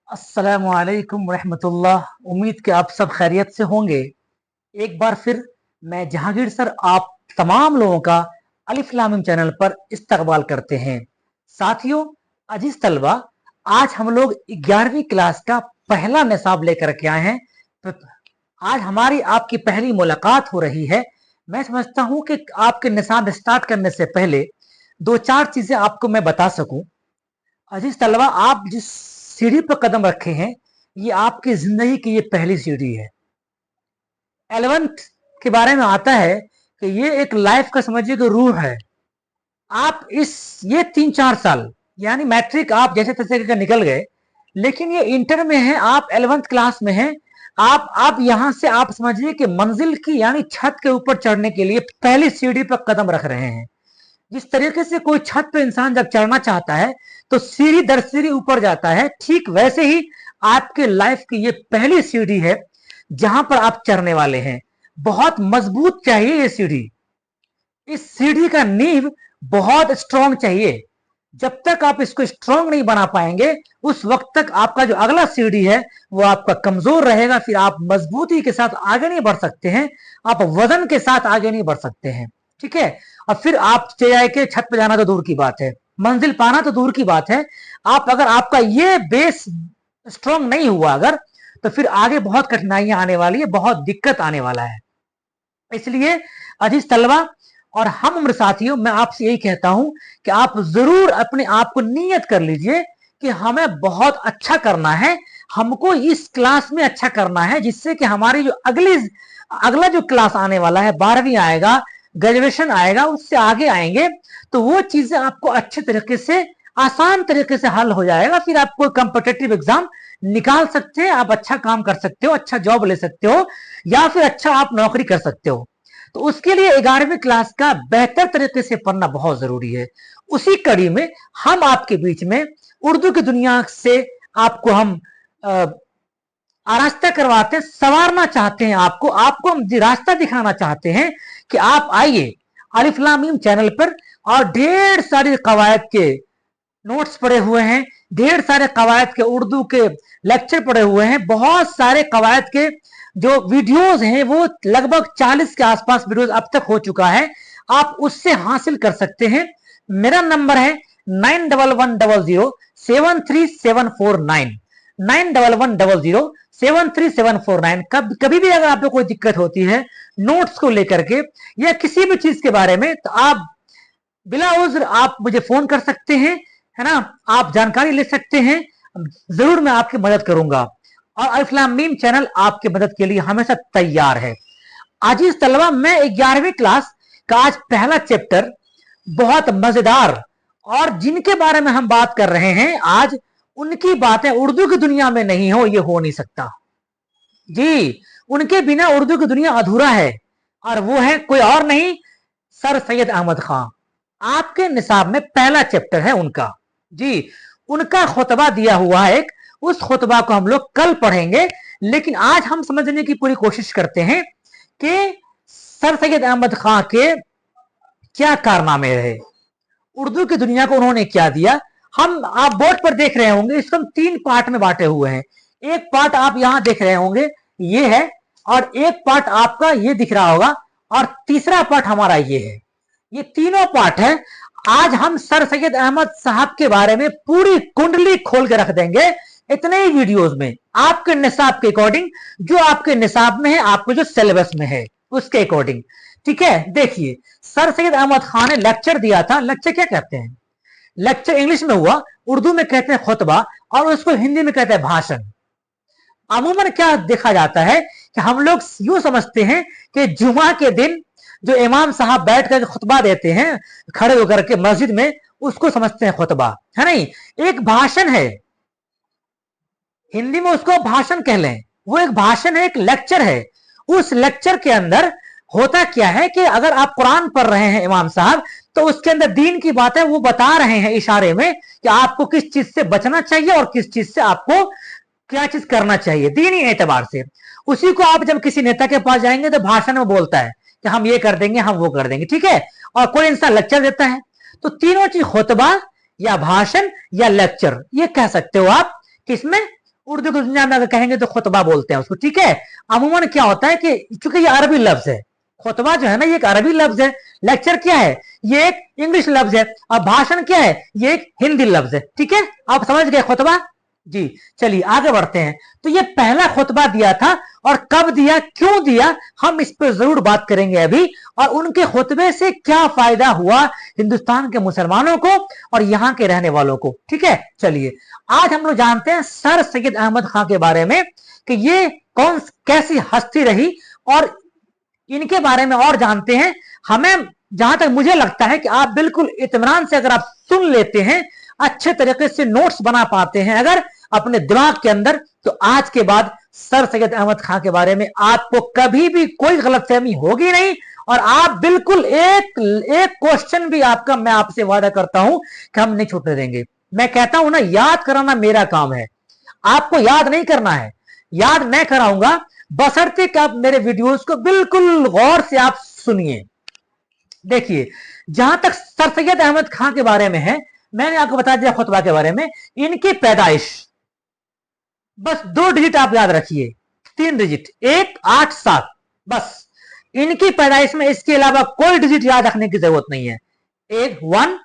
अस्सलामु अलैकुम रहमतुल्लाह। उम्मीद कि आप सब खैरियत से होंगे। एक बार फिर मैं जहांगीर सर आप तमाम लोगों का अलिफ लाम मिम चैनल पर इस्तकबाल करते हैं। साथियों, अजीज तलबा, आज हम लोग 11वीं क्लास का पहला निसाब लेकर के आए हैं। तो आज हमारी आपकी पहली मुलाकात हो रही है। मैं समझता हूं कि आपके निसाब स्टार्ट करने से पहले दो चार चीजें आपको मैं बता सकूं। अजीज तलबा, आप जिस सीढ़ी पर कदम रखे हैं, ये आपकी जिंदगी की ये पहली सीढ़ी है। 11th के बारे में आता है कि ये एक लाइफ का समझिए कि रूह है। आप इस ये 3-4 साल यानी मैट्रिक आप जैसे तैसे करके निकल गए, लेकिन ये इंटर में है, आप 11th क्लास में हैं। आप यहां से आप समझिए कि मंजिल की यानी छत के ऊपर चढ़ने के लिए पहली सीढ़ी पर कदम रख रहे हैं। जिस तरीके से कोई छत पे इंसान जब चढ़ना चाहता है तो सीढ़ी दर सीढ़ी ऊपर जाता है, ठीक वैसे ही आपके लाइफ की ये पहली सीढ़ी है जहां पर आप चढ़ने वाले हैं। बहुत मजबूत चाहिए ये सीढ़ी। इस सीढ़ी का नींव बहुत स्ट्रांग चाहिए। जब तक आप इसको स्ट्रांग नहीं बना पाएंगे, उस वक्त तक आपका जो अगला सीढ़ी है वो आपका कमजोर रहेगा। फिर आप मजबूती के साथ आगे नहीं बढ़ सकते हैं, आप वजन के साथ आगे नहीं बढ़ सकते हैं। ठीक है। और फिर आप चढ़ाई के छत पे जाना तो दूर की बात है, मंजिल पाना तो दूर की बात है। आप अगर आपका ये बेस स्ट्रांग नहीं हुआ अगर, तो फिर आगे बहुत कठिनाइयां आने वाली है, बहुत दिक्कत आने वाला है। इसलिए अजीज तलबा और हम उम्र साथियों, मैं आपसे यही कहता हूं कि आप जरूर अपने आप को नियत कर लीजिए कि हमें बहुत अच्छा करना है, हमको इस क्लास में अच्छा करना है, जिससे कि हमारी जो अगला जो क्लास आने वाला है, 12वीं आएगा, ग्रेजुएशन आएगा, उससे आगे आएंगे, तो वो चीजें आपको अच्छे तरीके से आसान तरीके से हल हो जाएगा। फिर आप कोई कॉम्पिटेटिव एग्जाम निकाल सकते हैं, आप अच्छा काम कर सकते हो, अच्छा जॉब ले सकते हो, या फिर अच्छा आप नौकरी कर सकते हो। तो उसके लिए 11वीं क्लास का बेहतर तरीके से पढ़ना बहुत जरूरी है। उसी कड़ी में हम आपके बीच में उर्दू की दुनिया से आपको हम आरास्ता करवाते हैं, संवारना चाहते हैं, आपको हम रास्ता दिखाना चाहते हैं कि आप आइए अलिफ लाम मीम चैनल पर। और ढेर सारी कवायद के नोट्स पड़े हुए हैं, ढेर सारे कवायद के उर्दू के लेक्चर पड़े हुए हैं, बहुत सारे कवायद के जो वीडियोस हैं वो लगभग 40 के आसपास वीडियोस अब तक हो चुका है, आप उससे हासिल कर सकते हैं। मेरा नंबर है 9110073749, 9110073749। कभी भी अगर आपको कोई दिक्कत होती है नोट्स को लेकर के या किसी भी चीज के बारे में, तो आप बिला उज्र आप मुझे फोन कर सकते हैं, है ना, आप जानकारी ले सकते हैं। जरूर मैं आपकी मदद करूंगा और अलिफ लाम मीम चैनल आपकी मदद के लिए हमेशा तैयार है। अजीज तलबा, मैं 11वीं क्लास का आज पहला चैप्टर बहुत मजेदार, और जिनके बारे में हम बात कर रहे हैं आज, उनकी बातें उर्दू की दुनिया में नहीं हो, ये हो नहीं सकता जी। उनके बिना उर्दू की दुनिया अधूरा है, और वो है कोई और नहीं, सर सैयद अहमद खान। आपके निसाब में पहला चैप्टर है उनका जी। उनका खुतबा दिया हुआ है एक, उस खुतबा को हम लोग कल पढ़ेंगे, लेकिन आज हम समझने की पूरी कोशिश करते हैं कि सर सैयद अहमद खान के क्या कारनामे रहे, उर्दू की दुनिया को उन्होंने क्या दिया। आप बोर्ड पर देख रहे होंगे, इसको हम 3 पार्ट में बांटे हुए हैं। एक पार्ट आप यहां देख रहे होंगे, ये है, और एक पार्ट आपका ये दिख रहा होगा, और तीसरा पार्ट हमारा ये है। ये तीनों पार्ट है। आज हम सर सैयद अहमद साहब के बारे में पूरी कुंडली खोल के रख देंगे इतने ही वीडियोस में, आपके निसाब के अकॉर्डिंग, जो आपके निसाब में है, आपके जो सिलेबस में है उसके अकॉर्डिंग। ठीक है, देखिए, सर सैयद अहमद खान ने लेक्चर दिया था। लेक्चर क्या कहते हैं? लेक्चर इंग्लिश में हुआ, उर्दू में कहते हैं खुतबा, और उसको हिंदी में कहते हैं भाषण। अमूमन क्या देखा जाता है कि हम लोग यूं समझते हैं कि जुमा के दिन जो इमाम साहब बैठ कर खुतबा देते हैं खड़े होकर के मस्जिद में, उसको समझते हैं खुतबा, है नहीं, एक भाषण है। हिंदी में उसको भाषण कह लें, वो एक भाषण है, एक लेक्चर है। उस लेक्चर के अंदर होता क्या है कि अगर आप कुरान पढ़ रहे हैं इमाम साहब, तो उसके अंदर दीन की बातें वो बता रहे हैं इशारे में कि आपको किस चीज से बचना चाहिए और किस चीज से आपको क्या चीज करना चाहिए दीनी एतबार से। उसी को आप जब किसी नेता के पास जाएंगे तो भाषण में बोलता है कि हम ये कर देंगे, हम वो कर देंगे, ठीक है। और कोई इंसान लेक्चर देता है, तो तीनों चीज खुतबा या भाषण या लेक्चर, ये कह सकते हो आप किसमें, उर्दू की दुनिया में अगर कहेंगे तो खुतबा बोलते हैं उसको, ठीक है। अमूमन क्या होता है कि चूंकि ये अरबी लफ्ज है, खुतबा जो है ना ये एक अरबी लफ्ज है, लेक्चर क्या है ये एक इंग्लिश लफ्ज है, और भाषण क्या है ये एक हिंदी लफ्ज है, ठीक है। आप समझ गए खुतबा जी। चलिए आगे बढ़ते हैं। तो ये पहला खुतबा दिया था, और कब दिया, क्यों दिया, हम इस पर जरूर बात करेंगे अभी, और उनके खुतबे से क्या फायदा हुआ हिंदुस्तान के मुसलमानों को और यहाँ के रहने वालों को, ठीक है। चलिए आज हम लोग जानते हैं सर सैयद अहमद खां के बारे में कि ये कौन कैसी हस्ती रही, और इनके बारे में और जानते हैं। हमें जहां तक मुझे लगता है कि आप बिल्कुल इत्मीनान से अगर आप सुन लेते हैं, अच्छे तरीके से नोट्स बना पाते हैं अगर अपने दिमाग के अंदर, तो आज के बाद सर सैयद अहमद खां के बारे में आपको कभी भी कोई गलतफहमी होगी नहीं, और आप बिल्कुल एक क्वेश्चन भी आपका मैं आपसे वादा करता हूं कि हम नहीं छूटने देंगे। मैं कहता हूं ना, याद कराना मेरा काम है, आपको याद नहीं करना है, याद मैं कराऊंगा, बशर्ते कि आप मेरे वीडियोस को बिल्कुल गौर से आप सुनिए। देखिए जहां तक सर सैयद अहमद खां के बारे में है, मैंने आपको बता दिया खुतबा के बारे में। इनकी पैदाइश बस 2 डिजिट आप याद रखिए, 3 डिजिट, 1, 8, 7, बस इनकी पैदाइश में इसके अलावा कोई डिजिट याद रखने की जरूरत नहीं है। 1,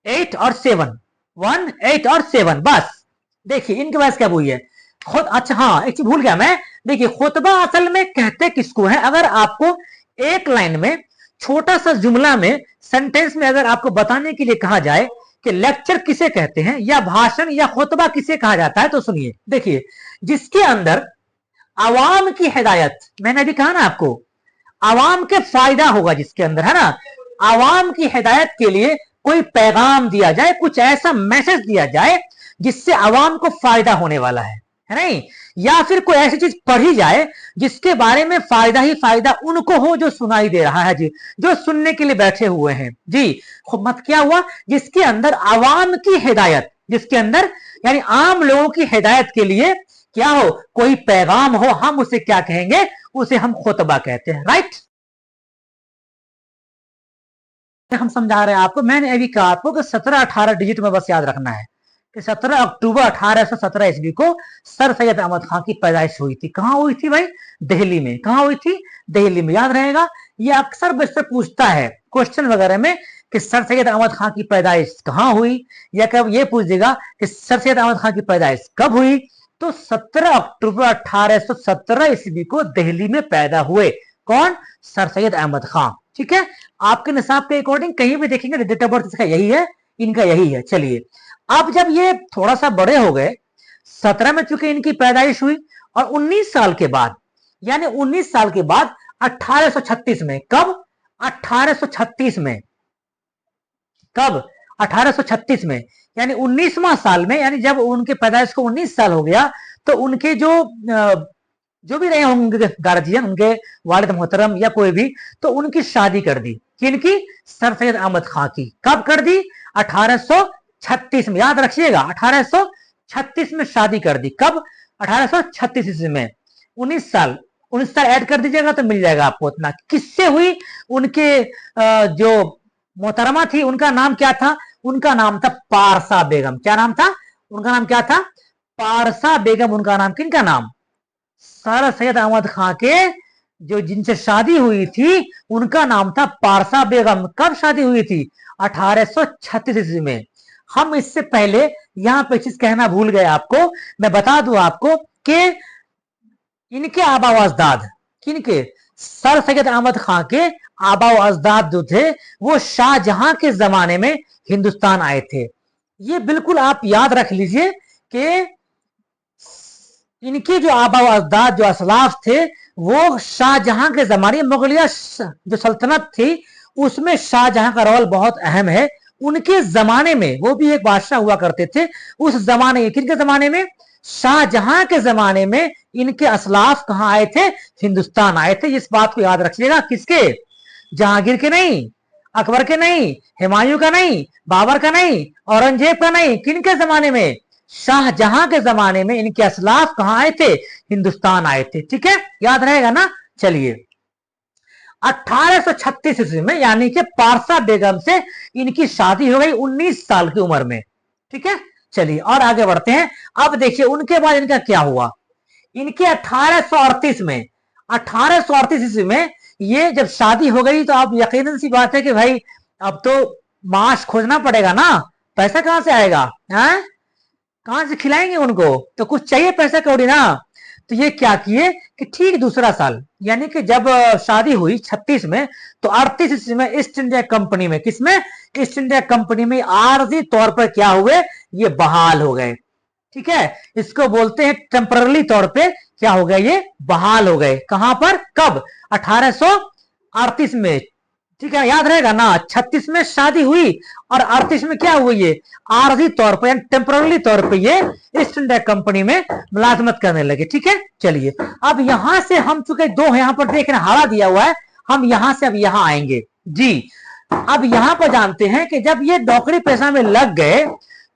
8 और 7, 1, 8 और 7, बस। देखिए इनके पास क्या हुई है खुद, अच्छा हाँ एक चीज भूल गया मैं। देखिए खुतबा असल में कहते किसको है, अगर आपको एक लाइन में, छोटा सा जुमला में, सेंटेंस में अगर आपको बताने के लिए कहा जाए कि लेक्चर किसे कहते हैं या भाषण या खुतबा किसे कहा जाता है, तो सुनिए। देखिए जिसके अंदर आवाम की हिदायत, मैंने अभी कहा ना आपको, आवाम के फायदा होगा जिसके अंदर, है ना, आवाम की हिदायत के लिए कोई पैगाम दिया जाए, कुछ ऐसा मैसेज दिया जाए जिससे आवाम को फायदा होने वाला है नहीं, या फिर कोई ऐसी चीज पढ़ी जाए जिसके बारे में फायदा ही फायदा उनको हो जो सुनाई दे रहा है जी, जो सुनने के लिए बैठे हुए हैं जी। मत क्या हुआ, जिसके अंदर आवाम की हिदायत, जिसके अंदर यानी आम लोगों की हिदायत के लिए क्या हो, कोई पैगाम हो, हम उसे क्या कहेंगे, उसे हम खुतबा कहते हैं, राइट। हम समझा रहे हैं आपको, मैंने अभी कहा आपको कि 17-18 डिजिट में बस याद रखना है कि 17 अक्टूबर 1817 ईस्वी को सर सैयद अहमद खां की पैदाइश हुई थी। कहां हुई थी भाई, दिल्ली में। कहां हुई थी, दिल्ली में, याद रहेगा। ये अक्सर बच्चे पूछता है क्वेश्चन वगैरह में कि सर सैयद अहमद खां की पैदाइश कहां हुई, या कब ये पूछ देगा कि सर सैयद अहमद खां की पैदाइश कब हुई, तो 17 अक्टूबर 1817 ईस्वी को दिल्ली में पैदा हुए। कौन, सर सैयद अहमद खां, ठीक है। आपके निसाब के अकॉर्डिंग कहीं भी देखेंगे डेट ऑफ बर्थ इसका यही है, इनका यही है। चलिए अब जब ये थोड़ा सा बड़े हो गए, 17 में चूंकि इनकी पैदाइश हुई, और 19 साल के बाद, यानी 19 साल के बाद 1836 में, कब, 1836 में, कब, 1836 में, यानी 19वां साल में, यानी जब उनके पैदाइश को 19 साल हो गया, तो उनके जो भी रहे होंगे गार्जियन, उनके वालिद मोहतरम या कोई भी, तो उनकी शादी कर दी। किनकी, सर सैयद अहमद खां की। कब कर दी, 1836 में, याद रखिएगा 1836 में शादी कर दी। कब, 1836 में, 19 साल, 19 साल ऐड कर दीजिएगा तो मिल जाएगा आपको उतना। किससे हुई, उनके जो मोहतरमा थी उनका नाम क्या था, उनका नाम था पारसा बेगम। क्या नाम था, उनका नाम क्या था, पारसा बेगम उनका नाम। किनका नाम, सर सैयद अहमद खां के जो जिनसे शादी हुई थी उनका नाम था पारसा बेगम। कब शादी हुई थी, 1836 में। हम इससे पहले यहां पे चीज कहना भूल गए आपको, मैं बता दूं आपको कि इनके आबा व अजदाद, किनके, सर सैयद अहमद खां के आबा व अजदाद जो थे वो शाहजहां के जमाने में हिंदुस्तान आए थे। ये बिल्कुल आप याद रख लीजिए कि इनके जो आबा व अजदाद, जो असलाफ थे, वो शाहजहां के जमाने, मुगलिया जो सल्तनत थी उसमें शाहजहां का रोल बहुत अहम है। उनके जमाने में, वो भी एक बादशाह हुआ करते थे उस जमाने में, किनके जमाने में, शाहजहां के जमाने में इनके असलाफ कहां आए थे, हिंदुस्तान आए थे। इस बात को याद रखिएगा। किसके, जहांगीर के नहीं, अकबर के नहीं, हुमायूं का नहीं, बाबर का नहीं, औरंगजेब का नहीं, किनके जमाने में, शाहजहां के जमाने में इनके असलाफ कहां आए थे, हिंदुस्तान आए थे, ठीक है, याद रहेगा ना। चलिए 1836 ईस्वी में, यानी कि पारसा बेगम से इनकी शादी हो गई 19 साल की उम्र में, ठीक है। चलिए और आगे बढ़ते हैं। अब देखिए उनके बाद इनका क्या हुआ। इनके 1838 में, 1838 ईस्वी में ये जब शादी हो गई तो अब यकीनन सी बात है कि भाई अब तो मांस खोजना पड़ेगा ना, पैसा कहां से आएगा, हैं? कहां से खिलाएंगे उनको, तो कुछ चाहिए पैसा कौड़ी ना। तो ये क्या किए कि ठीक दूसरा साल, यानी कि जब शादी हुई 36 में, तो 38 में ईस्ट इंडिया कंपनी में, किसमें, ईस्ट इंडिया कंपनी में आरजी तौर पर क्या हुए, ये बहाल हो गए। ठीक है, इसको बोलते हैं टेम्पररी तौर पे क्या हो गया, ये बहाल हो गए। कहां पर, कब, 1838 में। ठीक है, याद रहेगा ना, 36 में शादी हुई और 38 में क्या हुई, ये आरजी तौर पर टेम्पररी तौर पे ये ईस्ट इंडिया कंपनी में मुलाजमत करने लगे। ठीक है, चलिए अब यहां से हम चुके दो यहां पर देख रहे हैं हरा दिया हुआ है, हम यहां से अब यहां आएंगे जी। अब यहां पर जानते हैं कि जब ये नौकरी पेशा में लग गए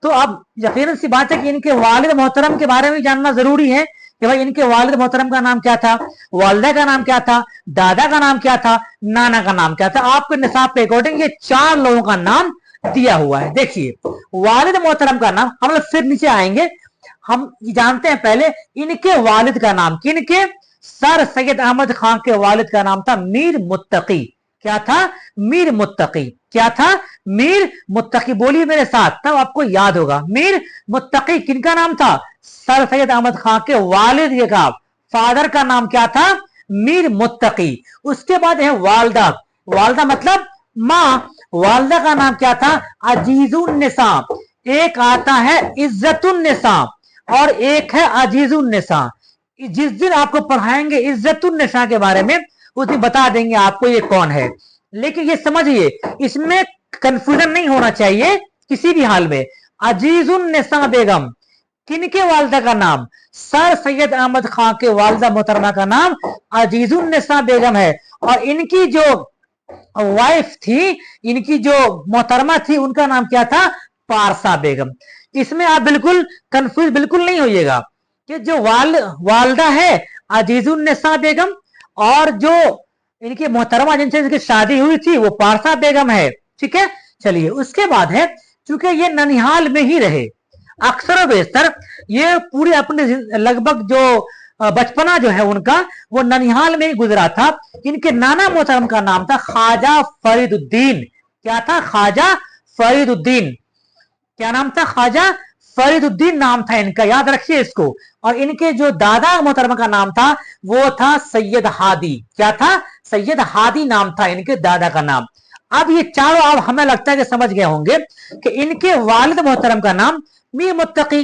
तो अब यकीनन सी बात है कि इनके वालिद मोहतरम के बारे में जानना जरूरी है कि भाई इनके वालिद मोहतरम का नाम क्या था, वालदा का नाम क्या था, दादा का नाम क्या था, नाना का नाम क्या था। आपके निसाब के अकॉर्डिंग ये 4 लोगों का नाम दिया हुआ है। देखिए वालिद मोहतरम का नाम, हम लोग फिर नीचे आएंगे, हम जानते हैं पहले इनके वालिद का नाम, किनके, सर सैयद अहमद खान के वालिद का नाम था मीर मुत्तकी। क्या था, मीर मुत्तकी। क्या था, मीर मुत्तकी। बोलिए मेरे साथ, तब आपको याद होगा। मीर मुत्तकी किनका नाम था, सर सैयद अहमद खान के वालिद का, फादर का नाम क्या था, मीर मुत्तकी। उसके बाद है वालदा, वालदा मतलब माँ, वालदा का नाम क्या था, अजीजुन निसा। एक आता है इज्जतुन निसा और एक है अजीजुन निसा। जिस दिन आपको पढ़ाएंगे इज्जतुन निसा के बारे में उस दिन बता देंगे आपको ये कौन है। लेकिन ये समझिए इसमें कंफ्यूजन नहीं होना चाहिए किसी भी हाल में। अजीजुन निसा बेगम किनके वालदा का नाम, सर सैयद अहमद खान के वालदा मोहतरमा का नाम अजीजुन निसा बेगम है। और इनकी जो वाइफ थी, इनकी जो मोहतरमा थी, उनका नाम क्या था, पारसा बेगम। इसमें आप बिल्कुल कंफ्यूज बिल्कुल नहीं होइएगा कि जो वालदा है अजीजुन निसा बेगम और जो इनकी मोहतरमा जिनसे इनकी शादी हुई थी वो पारसा बेगम है। ठीक है, चलिए उसके बाद है, चूंकि ये ननिहाल में ही रहे अक्सर बेशतर, ये पूरी अपने लगभग जो बचपना जो है उनका वो ननिहाल में ही गुजरा था। इनके नाना मोहतरम का नाम था ख्वाजा फरीदुद्दीन। क्या था, ख्वाजा फरीदुद्दीन। क्या नाम था, ख्वाजा फरीदुद्दीन नाम था इनका, याद रखिए इसको। और इनके जो दादा मोहतरम का नाम था वो था सैयद हादी। क्या था, सैयद हादी नाम था इनके दादा का नाम। अब ये चारों आप हमें लगता है कि समझ गए होंगे कि इनके वालिद मोहतरम का नाम मीर मुत्तकी।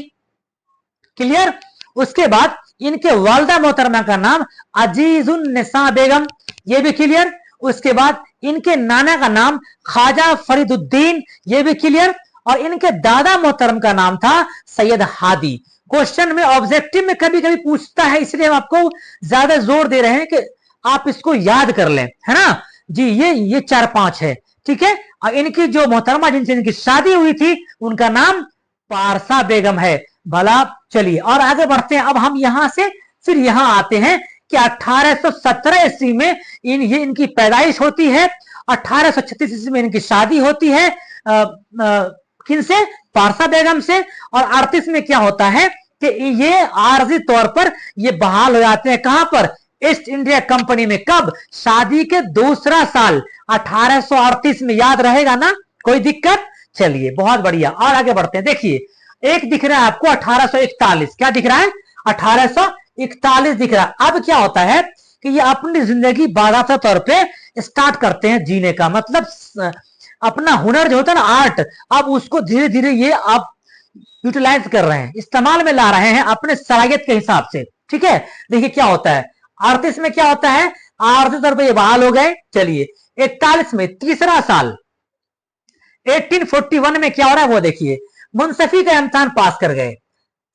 क्लियर। उसके बाद इनके वालदा मोहतरमा का नाम अजीजुन निसा बेगम, ये भी क्लियर। उसके बाद इनके नाना का नाम ख्वाजा फरीदुद्दीन, ये भी क्लियर। और इनके दादा मोहतरम का नाम था सैयद हादी। क्वेश्चन में ऑब्जेक्टिव में कभी कभी पूछता है, इसलिए हम आपको ज्यादा जोर दे रहे हैं कि आप इसको याद कर लें, है ना जी। ये 4-5 है। ठीक है, और इनकी जो मोहतरमा जिनसे इनकी शादी हुई थी उनका नाम पारसा बेगम है। भला चलिए और आगे बढ़ते हैं। अब हम यहां से फिर यहां आते हैं कि 1817 ईस्वी में ये इनकी पैदाइश होती है। 1836 ईस्वी में इनकी शादी होती है किनसे, पारसा बेगम से। और 38 में क्या होता है कि ये आरजी तौर पर ये बहाल हो जाते हैं। कहां पर, ईस्ट इंडिया कंपनी में। कब, शादी के दूसरा साल 1838 में। याद रहेगा ना, कोई दिक्कत। चलिए बहुत बढ़िया और आगे बढ़ते हैं। देखिए एक दिख रहा है आपको 1841, क्या दिख रहा है, 1841 दिख रहा है। अब क्या होता है कि ये अपनी जिंदगी बाकायदा तौर पे स्टार्ट करते हैं जीने का, मतलब अपना हुनर जो होता है ना, आर्ट, अब उसको धीरे धीरे ये आप यूटिलाइज कर रहे हैं, इस्तेमाल में ला रहे हैं अपने सलाहियत के हिसाब से। ठीक है, देखिए क्या होता है 38 में, क्या होता है, आर्थिक तौर पर ये बहाल हो गए। चलिए 41 में तीसरा साल 1841 में क्या हो रहा है वो देखिए, मुंसफी का इम्तिहान पास कर गए।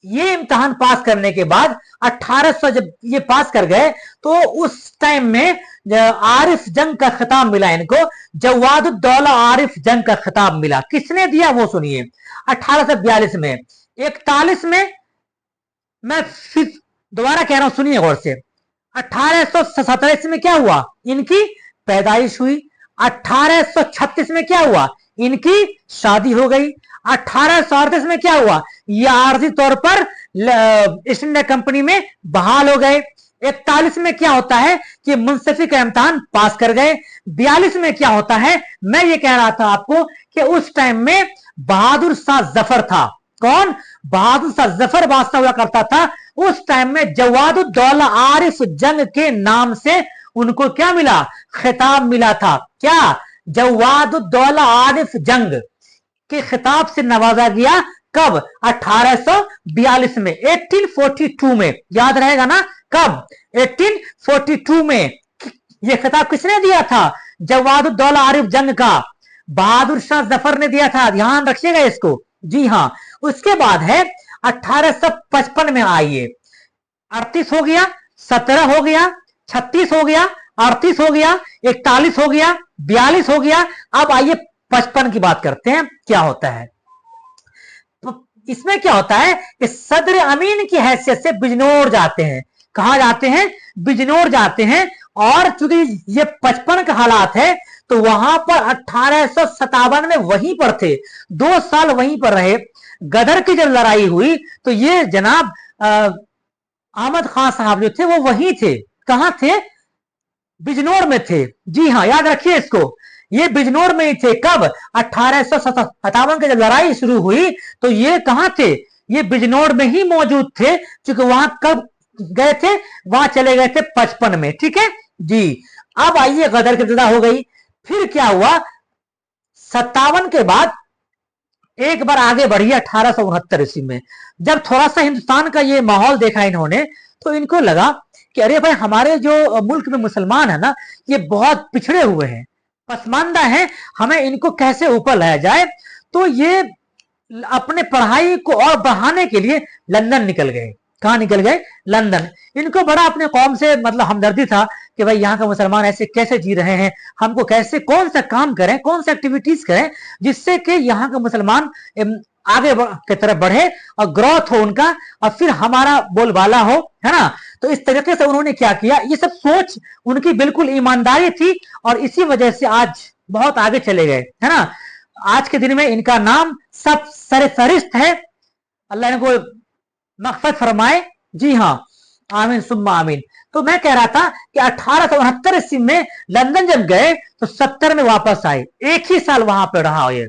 ये इम्तिहान पास करने के बाद 1800 जब ये पास कर गए तो उस टाइम में आरिफ जंग का खिताब मिला इनको, जवादुद्दौला आरिफ जंग का खिताब मिला। किसने दिया वो सुनिए, 1842 में। 41 में, मैं फिर दोबारा कह रहा हूं सुनिए गौर से, 1847 में क्या हुआ, इनकी पैदाइश हुई। 1836 में क्या हुआ, इनकी शादी हो गई। 1838 में क्या हुआ, ये आर्थिक तौर पर ईस्ट इंडिया कंपनी में बहाल हो गए। 41 में क्या होता है कि मुंसफी का इम्तिहान पास कर गए। 42 में क्या होता है, मैं ये कह रहा था आपको कि उस टाइम में बहादुर शाह जफर था। कौन? बहादुर शाह जफर बादशाह हुआ करता था। उस टाइम में जवादुद्दौला आरिफ जंग के नाम से उनको क्या मिला, खिताब मिला था। क्या? जवादुद्दौला आरिफ जंग के खिताब से नवाजा गया। कब? 1842 में, 1842 में, याद रहेगा ना, कब? 1842 में। यह खिताब किसने दिया था? जवादुद्दौला आरिफ जंग का बहादुर शाह जफर ने दिया था। ध्यान रखिएगा इसको। जी हां। उसके बाद है 1855 में आइए, 38 हो गया, 17 हो गया, 36 हो गया, 38 हो गया, 41 हो गया, 42 हो गया। अब आइए 55 की बात करते हैं, क्या होता है। तो इसमें क्या होता है कि सदर अमीन की हैसियत से बिजनौर जाते हैं। कहां जाते हैं? बिजनौर जाते हैं। और चूंकि ये 55 का हालात है तो वहां पर 1857 में वहीं पर थे, 2 साल वहीं पर रहे। गदर की जब लड़ाई हुई तो ये जनाब अहमद खान साहब जो थे वो वहीं थे। कहां थे? बिजनौर में थे। जी हां, याद रखिए इसको, ये बिजनौर में ही थे। कब? 1857 की जब लड़ाई शुरू हुई तो ये कहां थे? ये बिजनौर में ही मौजूद थे। क्योंकि वहां कब गए थे? वहां चले गए थे 55 में। ठीक है जी। अब आइए गदर की इब्तिदा हो गई। फिर क्या हुआ? 57 के बाद एक बार आगे बढ़िए 1869 ईस्वी में, जब थोड़ा सा हिंदुस्तान का ये माहौल देखा इन्होंने तो इनको लगा कि अरे भाई, हमारे जो मुल्क में मुसलमान है ना, ये बहुत पिछड़े हुए हैं, पसमानदा हैं, हमें इनको कैसे ऊपर लाया जाए। तो ये अपने पढ़ाई को और बढ़ाने के लिए लंदन निकल गए। कहां निकल गए? लंदन। इनको बड़ा अपने कौम से मतलब हमदर्दी था कि भाई यहाँ का मुसलमान ऐसे कैसे जी रहे हैं, हमको कैसे, कौन सा काम करें, कौन सा एक्टिविटीज करें जिससे कि यहाँ का मुसलमान आगे की तरफ बढ़े और ग्रोथ हो उनका, और फिर हमारा बोलबाला हो, है ना। तो इस तरीके से उन्होंने क्या किया, ये सब सोच उनकी बिल्कुल ईमानदारी थी और इसी वजह से आज बहुत आगे चले गए, है ना। आज के दिन में इनका नाम सब सरफहरिस्त है। अल्लाह इनको मग़फ़िरत फरमाए। जी हाँ, आमीन सुम्मा आमीन। तो मैं कह रहा था कि 1869 ईस्वी में लंदन जब गए तो 70 में वापस आए। एक ही साल वहां पे रहा ये,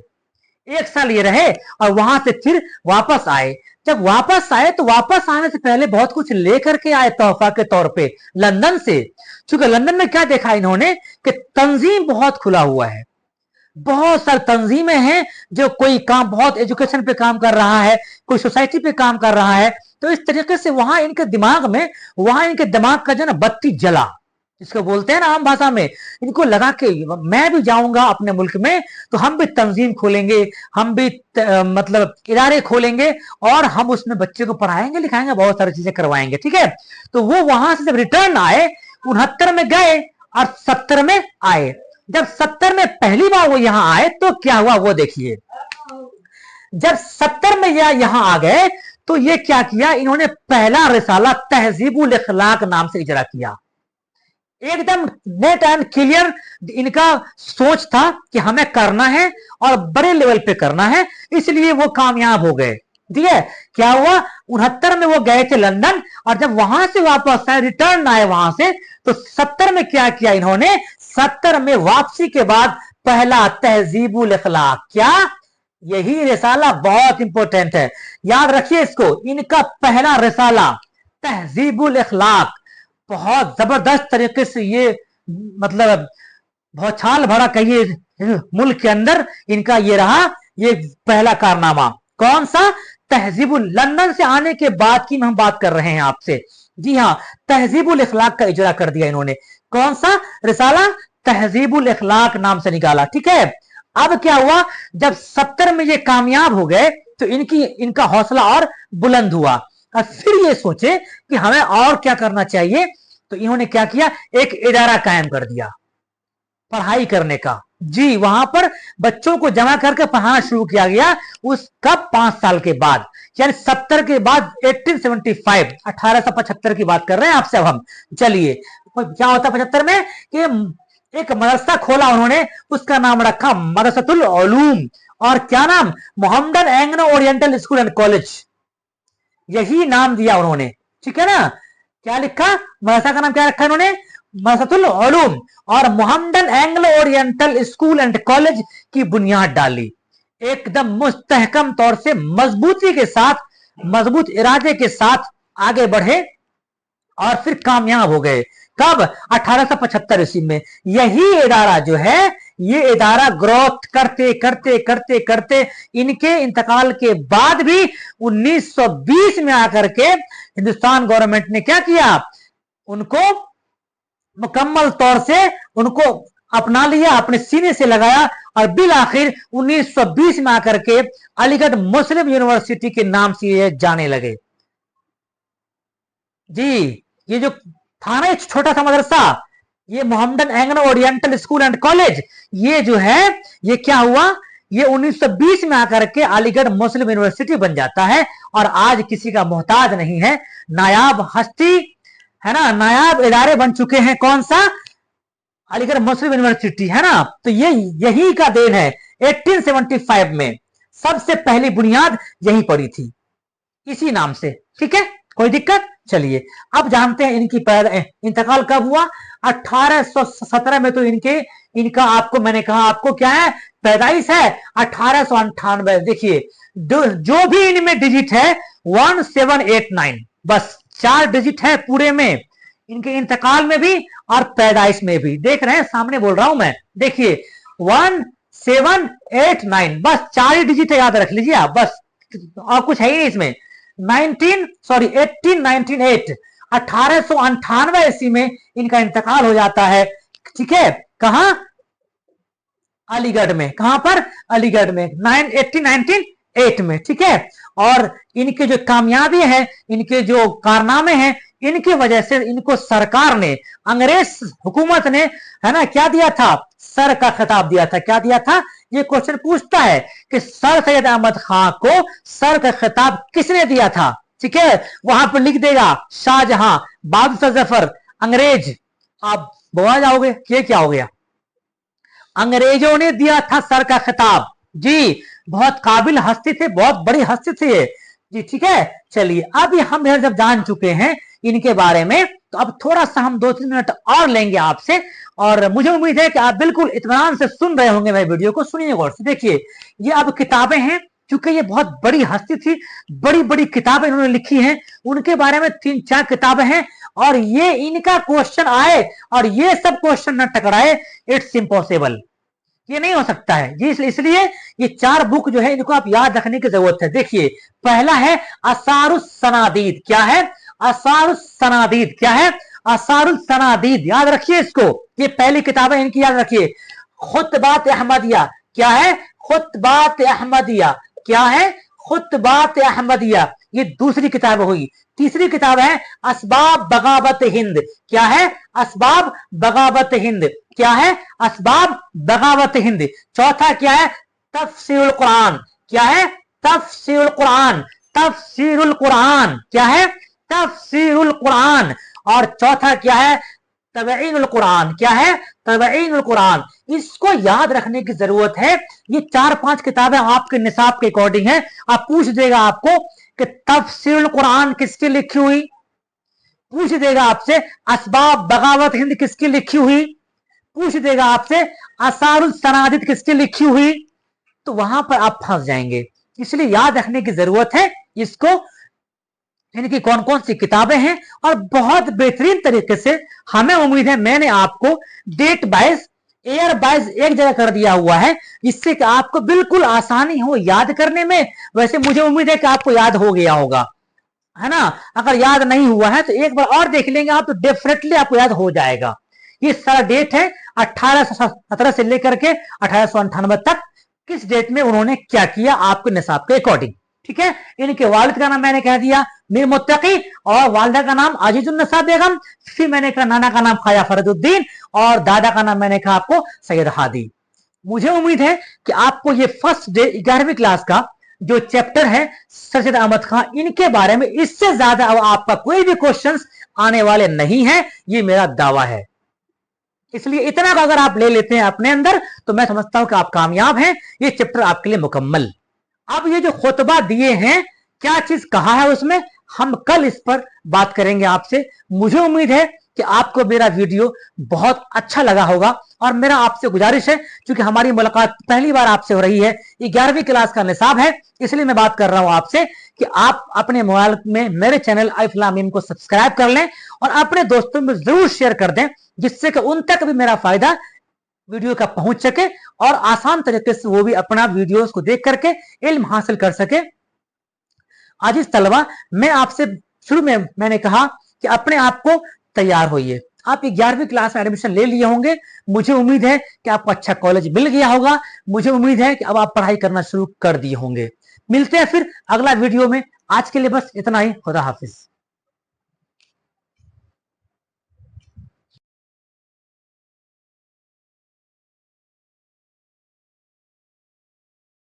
1 साल ये रहे और वहां से फिर वापस आए। जब वापस आए तो वापस आने से पहले बहुत कुछ लेकर के आए तोहफा के तौर पे लंदन से। क्योंकि लंदन में क्या देखा इन्होंने कि तंजीम बहुत खुला हुआ है, बहुत सारी तंजीमें हैं, जो कोई काम बहुत एजुकेशन पे काम कर रहा है, कोई सोसाइटी पे काम कर रहा है। तो इस तरीके से वहां इनके दिमाग में, वहां इनके दिमाग का जो ना बत्ती जला, इसको बोलते हैं ना आम भाषा में। इनको लगा कि मैं भी जाऊंगा अपने मुल्क में तो हम भी तंजीम खोलेंगे, हम भी मतलब इदारे खोलेंगे और हम उसमें बच्चे को पढ़ाएंगे लिखाएंगे, बहुत सारी चीजें करवाएंगे। ठीक है। तो वो वहां से जब रिटर्न आए, 69 में गए और 70 में आए। जब 70 में पहली बार वो यहां आए तो क्या हुआ वो देखिए। जब 70 में यहां आ गए तो ये क्या किया, इन्होंने पहला रिसाला तहजीबुल इखलाक नाम से इजरा किया। एकदम नेट एंड क्लियर इनका सोच था कि हमें करना है और बड़े लेवल पे करना है, इसलिए वो कामयाब हो गए। ठीक है। क्या हुआ, 69 में वो गए थे लंदन और जब वहां से वापस आए, रिटर्न आए वहां से, तो 70 में क्या किया इन्होंने, 70 में वापसी के बाद पहला तहजीबुल इखलाक। क्या? यही रिसाला बहुत इंपॉर्टेंट है, याद रखिए इसको। इनका पहला रिसाला तहजीबुल इखलाक बहुत जबरदस्त तरीके से ये मतलब बहुत छाल भरा कहिए मुल्क के अंदर इनका ये रहा, ये पहला कारनामा। कौन सा? तहजीबुल, लंदन से आने के बाद की हम बात कर रहे हैं आपसे। जी हाँ, तहजीबुल इखलाक का इजरा कर दिया इन्होंने। कौन सा रिसाला? तहजीबुल इखलाक नाम से निकाला। ठीक है। अब क्या हुआ, जब 70 में ये कामयाब हो गए तो इनका हौसला और बुलंद हुआ और फिर ये सोचे कि हमें और क्या करना चाहिए। तो इन्होंने क्या किया, एक इदारा कायम कर दिया पढ़ाई करने का। जी, वहां पर बच्चों को जमा करके पढ़ाना शुरू किया गया। उसका 5 साल के बाद, यानी 70 के बाद 1875, 1875 की बात कर रहे हैं आपसे अब हम। चलिए, क्या होता 75 में कि एक मदरसा खोला उन्होंने, उसका नाम रखा मदरसतुल उलूम। और क्या नाम, Mohammedan Anglo oriental school and college, यही नाम दिया उन्होंने, ठीक है ना। क्या लिखा, मदरसा का नाम क्या रखा इन्होंने, मदरसतुल उलूम, और Mohammedan Anglo oriental school and college की बुनियाद डाली। एकदम मुस्तहकम तौर से मजबूती के साथ, मजबूत इरादे के साथ आगे बढ़े और फिर कामयाब हो गए। कब, 1875 ईस्वी में। यही इदारा जो है, ये इदारा ग्रोथ करते करते करते करते इनके इंतकाल के बाद भी 1920 में आकर के हिंदुस्तान गवर्नमेंट ने क्या किया, उनको मुकम्मल तौर से उनको अपना लिया, अपने सीने से लगाया, और बिल आखिर 1920 में आकर के अलीगढ़ मुस्लिम यूनिवर्सिटी के नाम से ये जाने लगे। जी, ये जो था ना छोटा सा मदरसा, ये Mohammedan Anglo oriental school and college, ये जो है ये क्या हुआ, ये 1920 में आकर के अलीगढ़ मुस्लिम यूनिवर्सिटी बन जाता है, और आज किसी का मोहताज नहीं है, नायाब हस्ती है ना, नायाब इदारे बन चुके हैं। कौन सा, अलीगढ़ मुस्लिम यूनिवर्सिटी, है ना। तो ये यही का देन है। 1875 में सबसे पहली बुनियाद यही पड़ी थी, इसी नाम से, ठीक है, कोई दिक्कत। चलिए अब जानते हैं इनकी इंतकाल कब हुआ। 1817 में तो इनका आपको मैंने कहा, आपको क्या है, पैदाइश है 1898। देखिए जो भी इनमें डिजिट है 1789, बस 4 डिजिट है पूरे में, इनके इंतकाल में भी और पैदाइश में भी। देख रहे हैं, सामने बोल रहा हूं मैं, देखिए 1789, बस 4 ही डिजिट है, याद रख लीजिए आप, बस, और कुछ है ही नहीं इसमें। 1898 1898 ईस्वी में इनका इंतकाल हो जाता है, ठीक है। कहां, अलीगढ़ में। कहां पर, अलीगढ़ में 1898 में, ठीक है। और इनके जो कामयाबी है, इनके जो कारनामे हैं, इनकी वजह से इनको सरकार ने, अंग्रेज हुकूमत ने, है ना, क्या दिया था, सर का खिताब दिया था। क्या दिया था, ये क्वेश्चन पूछता है कि सर सैयद अहमद खां को सर का खिताब किसने दिया था, ठीक है। वहां पर लिख देगा शाहजहां, बादशाह जफर, अंग्रेज। आप बोला जाओगे कि क्या हो गया, अंग्रेजों ने दिया था सर का खिताब। जी, बहुत काबिल हस्ती थे, बहुत बड़ी हस्ती थी ये, जी, ठीक है। चलिए अब हम जब जान चुके हैं इनके बारे में, तो अब थोड़ा सा हम 2-3 मिनट और लेंगे आपसे, और मुझे उम्मीद है कि आप बिल्कुल इत्मीनान से सुन रहे होंगे मेरे वीडियो को। सुनिए गौर से, देखिए ये अब किताबें हैं, क्योंकि ये बहुत बड़ी हस्ती थी, बड़ी बड़ी किताबें इन्होंने लिखी हैं, उनके बारे में 3-4 किताबें हैं, और ये इनका क्वेश्चन आए और ये सब क्वेश्चन न टकराए, इट्स इम्पॉसिबल, ये नहीं हो सकता है। ये इसलिए ये 4 बुक जो है इनको आप याद रखने की जरूरत है। देखिए पहला है असारुस सनादीद। क्या है, असारुस सनादीद, क्या है, असारुल सनादीद, याद रखिए इसको, ये पहली किताब है इनकी, याद रखिए। खुतबात अहमदिया, क्या है, खुतबात अहमदिया, क्या है, खुतबात अहमदिया, ये दूसरी किताब हुई। तीसरी किताब है असबाब बगावत हिंद। क्या है, असबाब बगावत हिंद, क्या है, असबाब बगावत हिंद। चौथा क्या है, तफसीरुल कुरान। क्या है, तफसीरुल कुरान, तफसीरुल कुरान, क्या है, तफसीरुल कुरान। और चौथा क्या है, तबईनुल कुरान। क्या है, तबईनुल कुरान। इसको याद रखने की जरूरत है। ये 4-5 किताबें आपके निसाब के अकॉर्डिंग है। आप पूछ देगा आपको कि तफसीरुल कुरान किसकी लिखी हुई, पूछ देगा आपसे असबाब बगावत हिंद किसकी लिखी हुई, पूछ देगा आपसे असारुल सनादिद किसकी लिखी हुई, तो वहां पर आप फंस जाएंगे। इसलिए याद रखने की जरूरत है इसको, इनकी कौन कौन सी किताबें हैं, और बहुत बेहतरीन तरीके से हमें उम्मीद है मैंने आपको डेट वाइज, ईयर वाइज एक जगह कर दिया हुआ है, इससे कि आपको बिल्कुल आसानी हो याद करने में। वैसे मुझे उम्मीद है कि आपको याद हो गया होगा, है ना। अगर याद नहीं हुआ है तो एक बार और देख लेंगे आप, तो डेफिनेटली आपको याद हो जाएगा। ये सारा डेट है 1817 से लेकर के 1898 तक, किस डेट में उन्होंने क्या किया आपके निसाब के अकॉर्डिंग, ठीक है। इनके वालिद का नाम मैंने कह दिया मीर मुत्तकी, और वालिदा का नाम अजीजुन्नसा बेगम, फिर मैंने कहा नाना का नाम ख्वाजा फरीदुद्दीन, और दादा का नाम मैंने कहा आपको सैयद हादी। मुझे उम्मीद है कि आपको ये फर्स्ट डे 11वीं क्लास का जो चैप्टर है सर सैयद अहमद खां, इनके बारे में इससे ज्यादा अब आपका कोई भी क्वेश्चन आने वाले नहीं है, ये मेरा दावा है। इसलिए इतना का अगर आप ले लेते हैं अपने अंदर तो मैं समझता हूं कि आप कामयाब हैं, ये चैप्टर आपके लिए मुकम्मल। अब ये जो खुतबा दिए हैं, क्या चीज कहा है उसमें, हम कल इस पर बात करेंगे आपसे। मुझे उम्मीद है कि आपको मेरा वीडियो बहुत अच्छा लगा होगा, और मेरा आपसे गुजारिश है, क्योंकि हमारी मुलाकात पहली बार आपसे हो रही है, 11वीं क्लास का निसाब है, इसलिए मैं बात कर रहा हूं आपसे कि आप अपने मोबाइल में मेरे चैनल अलिफ लाम मीम को सब्सक्राइब कर लें और अपने दोस्तों में जरूर शेयर कर दें, जिससे कि उन तक भी मेरा फायदा वीडियो का पहुंच सके और आसान तरीके से वो भी अपना वीडियोस को देख करके इल्म हासिल कर सके। अजीज तलबा, मैं आपसे शुरू में मैंने कहा कि अपने आप को तैयार होइए। आप 11वीं क्लास में एडमिशन ले लिए होंगे, मुझे उम्मीद है कि आपको अच्छा कॉलेज मिल गया होगा, मुझे उम्मीद है कि अब आप पढ़ाई करना शुरू कर दिए होंगे। मिलते हैं फिर अगला वीडियो में, आज के लिए बस इतना ही। खुदा हाफिज।